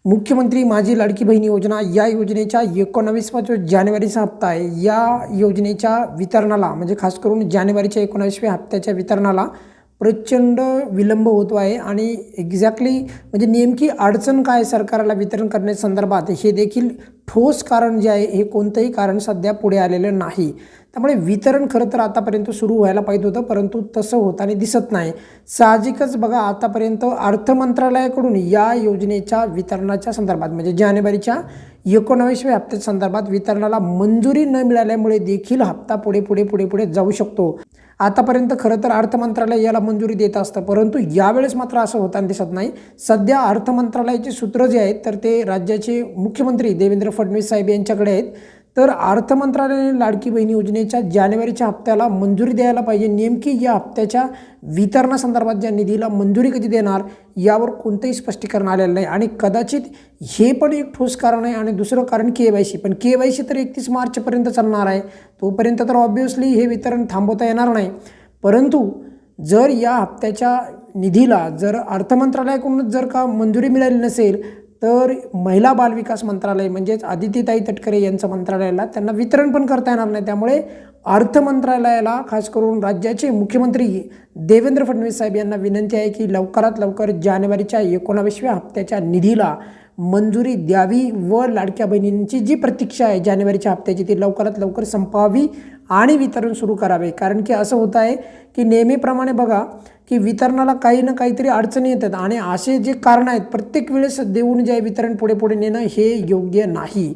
मुख्यमंत्री माझी लाडकी बहीण योजना या योजनेच्या 19वा जो जानेवारीचा हप्ता आहे, या योजनेच्या वितरणाला म्हणजे खास करून जानेवारीच्या 19व्या हप्त्याच्या वितरणाला प्रचंड विलंब होतो आहे आणि एक्झॅक्टली म्हणजे नेमकी अडचण काय सरकारला वितरण करण्यासंदर्भात हे देखील ठोस कारण जे आहे हे कोणतंही कारण सध्या पुढे आलेलं नाही। त्यामुळे वितरण खरं तर आतापर्यंत सुरू व्हायला पाहिजे होतं, परंतु तसं होताना दिसत नाही। साहजिकच बघा, आतापर्यंत अर्थ मंत्रालयाकडून या योजनेच्या वितरणाच्या संदर्भात म्हणजे जानेवारीच्या 19व्या हप्त्या संदर्भात वितरणाला मंजुरी न मिळाल्यामुळे देखील हप्ता पुढे जाऊ शकतो। आतापर्यंत खरं तर अर्थ मंत्रालय याला मंजुरी देत असतं, परंतु यावेळेस मात्र असं होताना दिसत नाही। सध्या अर्थ मंत्रालयाचे सूत्र जे आहेत तर ते राज्याचे मुख्यमंत्री देवेंद्र फडणवीस साहेब यांच्याकडे आहेत। तर अर्थ मंत्रालयाने लाडकी बहीण योजनेच्या जानेवारीच्या हप्त्याला मंजुरी द्यायला पाहिजे। नेमकी या हप्त्याच्या वितरणासंदर्भात ज्या निधीला मंजुरी कधी देणार यावर कोणतंही स्पष्टीकरण आलेलं नाही आणि कदाचित हे पण एक ठोस कारण आहे। आणि दुसरं कारण KYC, पण KYC तर 31 मार्चपर्यंत चालणार आहे, तोपर्यंत तर ऑब्व्हियसली हे वितरण थांबवता येणार नाही। परंतु जर या हप्त्याच्या निधीला जर अर्थ मंत्रालयाकडून जर का मंजुरी मिळाली नसेल तर महिला बालविकास मंत्रालय म्हणजेच आदितीताई तटकरे यांचं मंत्रालयाला त्यांना वितरण पण करता येणार नाही। त्यामुळे अर्थ मंत्रालयाला खास करून राज्याचे मुख्यमंत्री देवेंद्र फडणवीस साहेब यांना विनंती आहे की लवकरात लवकर जानेवारीच्या 19व्या हप्त्याच्या निधीला मंजुरी द्यावी व लाडक्या बहिणींची जी प्रतीक्षा आहे जानेवारीच्या हप्त्याची ती लवकरात लवकर संपवावी आणि वितरण सुरू करावे। कारण की असं होत आहे की नेहमीप्रमाणे बघा की वितरणाला काही ना काहीतरी अडचणी येतात आणि असे जे कारण आहेत प्रत्येक वेळेस देऊन जे वितरण पुढे नेणं हे योग्य नाही।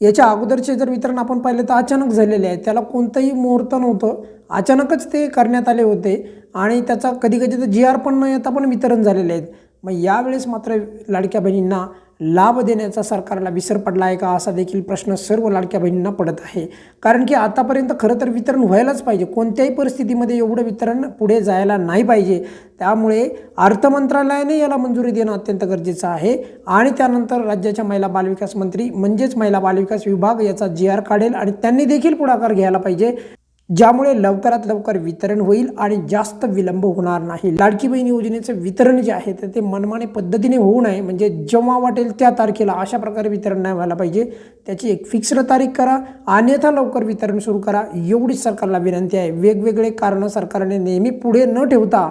याच्या अगोदरचे जर वितरण आपण पाहिलं तर अचानक झालेले आहे, त्याला कोणतंही मुहूर्त नव्हतं, अचानकच ते करण्यात आले होते आणि त्याचा कधी तर GR पण न येता पण वितरण झालेले आहेत। मग यावेळेस मात्र लाडक्या बहिणींना लाभ देण्याचा सरकारला विसर पडला आहे का असा देखील प्रश्न सर्व लाडक्या बहिणींना पडत आहे। कारण की आतापर्यंत खरं तर वितरण व्हायलाच पाहिजे, कोणत्याही परिस्थितीमध्ये एवढं वितरण पुढे जायला नाही पाहिजे। त्यामुळे अर्थ मंत्रालयाने याला मंजुरी देणं अत्यंत गरजेचं आहे आणि त्यानंतर राज्याच्या महिला बालविकास मंत्री म्हणजेच महिला बालविकास विभाग याचा GR काढेल आणि त्यांनी देखील पुढाकार घ्यायला पाहिजे, ज्यामुळे लवकरात लवकर वितरण होईल आणि जास्त विलंब होणार नाही। लाडकी बहीण योजनेचं वितरण जे आहे ते मनमानी पद्धतीने होऊ नये, म्हणजे जेव्हा वाटेल त्या तारखेला अशा प्रकारे वितरण नाही व्हायला पाहिजे। त्याची एक फिक्स्ड तारीख करा, अन्यथा लवकर वितरण सुरू करा, एवढीच सरकारला विनंती आहे। वेगवेगळे कारणं सरकारने नेहमी पुढे न ठेवता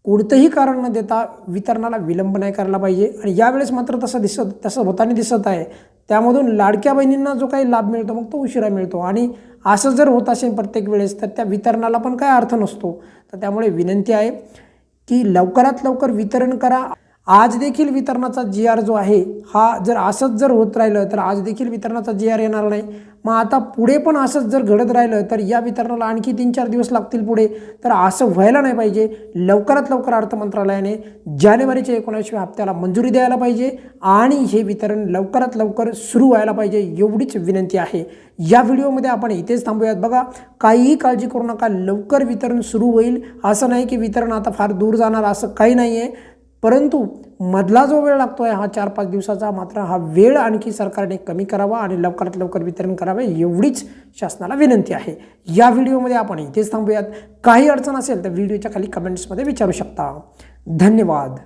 कोणतंही कारण न देता वितरणाला विलंब नाही करायला पाहिजे आणि यावेळेस मात्र तसं होताना दिसत आहे। त्यामधून लाडक्या बहिणींना जो काही लाभ मिळतो मग तो उशिरा मिळतो आणि असं जर होत असेल प्रत्येक वेळेस तर त्या वितरणाला पण काय अर्थ नसतो। तर त्यामुळे विनंती आहे की लवकरात लवकर वितरण करा। आज देखील वितरणाचा GR जो आहे हा जर असंच जर होत राहिलं तर आज देखील वितरणाचा GR येणार नाही। मग आता पुढे पण असंच जर घडत राहिलं तर या वितरणाला आणखी 3-4 दिवस लागतील पुढे, तर असं व्हायला नाही पाहिजे। लवकरात लवकर अर्थ मंत्रालयाने जानेवारीच्या 19व्या हप्त्याला मंजुरी द्यायला पाहिजे आणि हे वितरण लवकरात लवकर सुरू व्हायला पाहिजे, एवढीच विनंती आहे। या व्हिडिओमध्ये आपण इथेच थांबूयात। बघा, काहीही काळजी करू नका, लवकर वितरण सुरू होईल। असं नाही की वितरण आता फार दूर जाणार, असं काही नाही आहे, परंतु मधला जो वेळ लागतो आहे हा 4-5 दिवसाचा, मात्र हा वेळ आणखी सरकारने कमी करावा आणि लवकरात लवकर वितरण करावे, एवढीच शासनाला विनंती आहे। या व्हिडिओमध्ये आपण इथेच थांबूयात। काही अडचण असेल तर व्हिडिओच्या खाली कमेंट्समध्ये विचारू शकता। धन्यवाद।